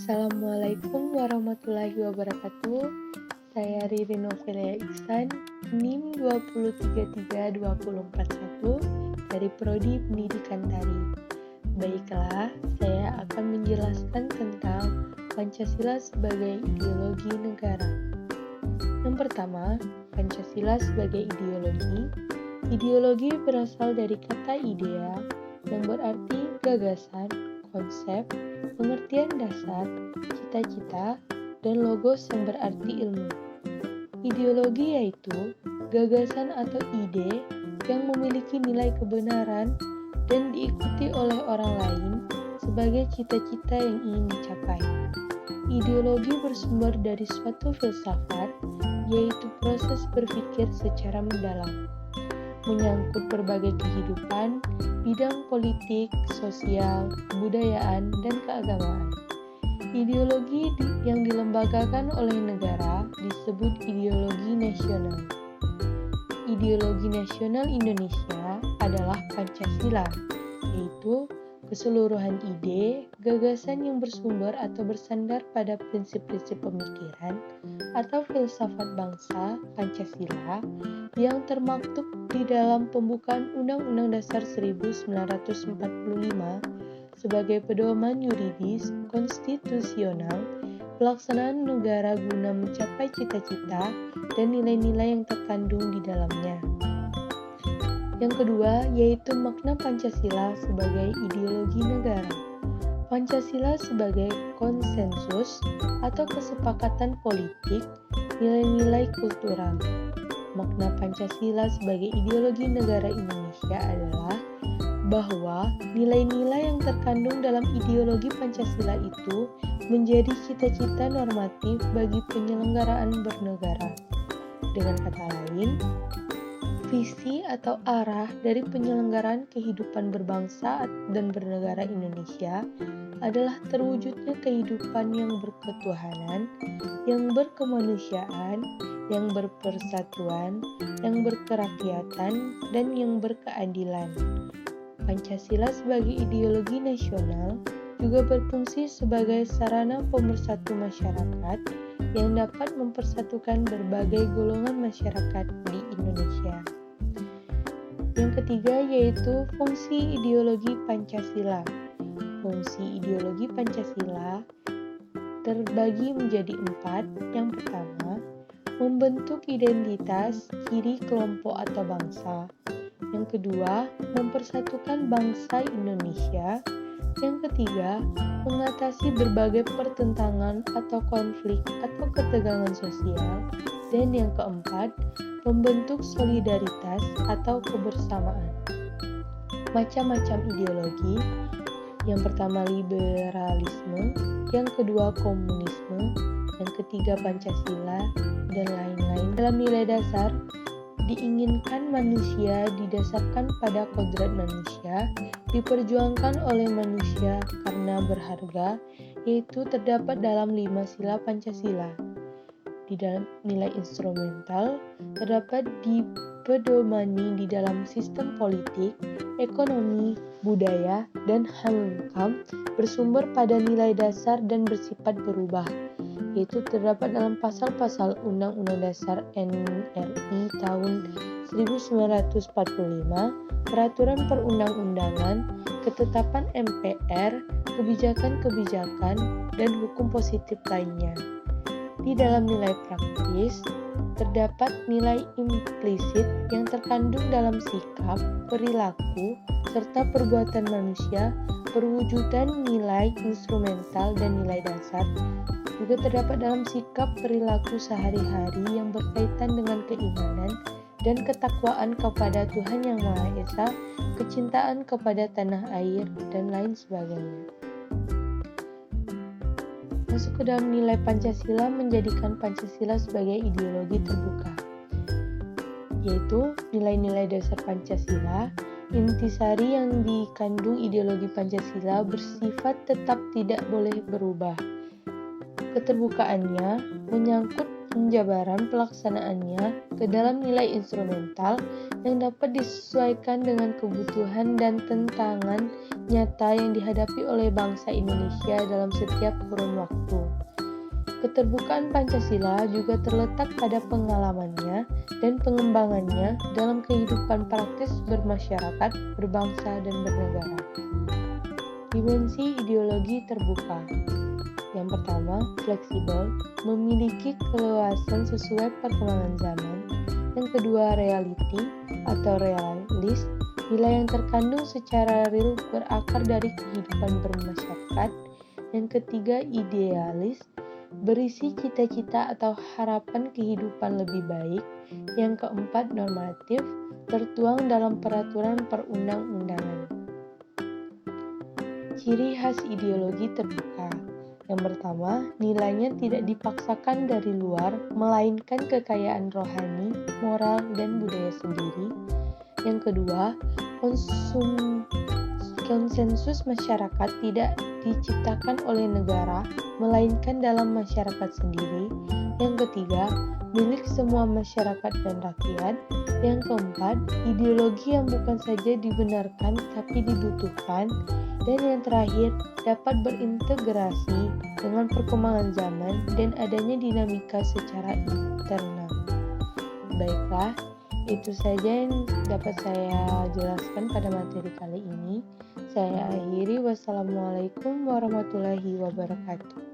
Assalamualaikum warahmatullahi wabarakatuh. Saya Riri Novelia Iksan, NIM 2033241 dari Prodi Pendidikan Tari. Baiklah, saya akan menjelaskan tentang Pancasila sebagai ideologi negara. Yang pertama, Pancasila sebagai ideologi. Ideologi berasal dari kata idea yang berarti gagasan, konsep, pengertian dasar, cita-cita, dan logos yang berarti ilmu. Ideologi yaitu gagasan atau ide yang memiliki nilai kebenaran dan diikuti oleh orang lain sebagai cita-cita yang ingin dicapai. Ideologi bersumber dari suatu filsafat, yaitu proses berpikir secara mendalam, menyangkut berbagai kehidupan, bidang politik, sosial, kebudayaan, dan keagamaan. Ideologi yang dilembagakan oleh negara disebut ideologi nasional. Ideologi nasional Indonesia adalah Pancasila, yaitu keseluruhan ide, gagasan yang bersumber atau bersandar pada prinsip-prinsip pemikiran atau filsafat bangsa Pancasila yang termaktub di dalam pembukaan Undang-Undang Dasar 1945 sebagai pedoman yuridis konstitusional pelaksanaan negara guna mencapai cita-cita dan nilai-nilai yang terkandung di dalamnya. Yang kedua, yaitu makna Pancasila sebagai ideologi negara. Pancasila sebagai konsensus atau kesepakatan politik, nilai-nilai kultural. Makna Pancasila sebagai ideologi negara Indonesia adalah bahwa nilai-nilai yang terkandung dalam ideologi Pancasila itu menjadi cita-cita normatif bagi penyelenggaraan bernegara. Dengan kata lain, visi atau arah dari penyelenggaraan kehidupan berbangsa dan bernegara Indonesia adalah terwujudnya kehidupan yang berketuhanan, yang berkemanusiaan, yang berpersatuan, yang berkerakyatan, dan yang berkeadilan. Pancasila sebagai ideologi nasional juga berfungsi sebagai sarana pemersatu masyarakat yang dapat mempersatukan berbagai golongan masyarakat di Indonesia. Yang ketiga yaitu fungsi ideologi Pancasila. Fungsi ideologi Pancasila terbagi menjadi 4. Yang pertama, membentuk identitas ciri kelompok atau bangsa. Yang kedua, mempersatukan bangsa Indonesia. Yang ketiga, mengatasi berbagai pertentangan atau konflik atau ketegangan sosial. Dan yang keempat, membentuk solidaritas atau kebersamaan. Macam-macam ideologi. Yang pertama liberalisme, yang kedua komunisme, yang ketiga Pancasila, dan lain-lain. Dalam nilai dasar, diinginkan manusia didasarkan pada kodrat manusia, diperjuangkan oleh manusia karena berharga, yaitu terdapat dalam 5 sila Pancasila. Di dalam nilai instrumental terdapat dipedomani di dalam sistem politik, ekonomi, budaya, dan HAM bersumber pada nilai dasar dan bersifat berubah, yaitu terdapat dalam pasal-pasal Undang-Undang Dasar NRI tahun 1945, peraturan perundang-undangan, ketetapan MPR, kebijakan-kebijakan, dan hukum positif lainnya. Di dalam nilai praktis, terdapat nilai implisit yang terkandung dalam sikap, perilaku, serta perbuatan manusia, perwujudan nilai instrumental dan nilai dasar, juga terdapat dalam sikap perilaku sehari-hari yang berkaitan dengan keimanan dan ketakwaan kepada Tuhan Yang Maha Esa, kecintaan kepada tanah air, dan lain sebagainya. Masuk ke dalam nilai Pancasila menjadikan Pancasila sebagai ideologi terbuka, yaitu nilai-nilai dasar Pancasila. Intisari yang dikandung ideologi Pancasila bersifat tetap tidak boleh berubah. Keterbukaannya menyangkut penjabaran pelaksanaannya ke dalam nilai instrumental yang dapat disesuaikan dengan kebutuhan dan tantangan nyata yang dihadapi oleh bangsa Indonesia dalam setiap kurun waktu. Keterbukaan Pancasila juga terletak pada pengalamannya dan pengembangannya dalam kehidupan praktis bermasyarakat, berbangsa, dan bernegara. Dimensi ideologi terbuka. Yang pertama, fleksibel, memiliki keluasan sesuai perkembangan zaman. Yang kedua, reality atau realis, nilai yang terkandung secara real berakar dari kehidupan bermasyarakat. Yang ketiga, idealis, berisi cita-cita atau harapan kehidupan lebih baik. Yang keempat, normatif, tertuang dalam peraturan perundang-undangan. Ciri khas ideologi terbuka. Yang pertama, nilainya tidak dipaksakan dari luar, melainkan kekayaan rohani, moral, dan budaya sendiri. Yang kedua, konsensus masyarakat tidak diciptakan oleh negara, melainkan dalam masyarakat sendiri. Yang ketiga, milik semua masyarakat dan rakyat. Yang keempat, ideologi yang bukan saja dibenarkan tapi dibutuhkan. Dan yang terakhir, dapat berintegrasi dengan perkembangan zaman dan adanya dinamika secara internal. Baiklah, itu saja yang dapat saya jelaskan pada materi kali ini. Saya akhiri. Wassalamualaikum warahmatullahi wabarakatuh.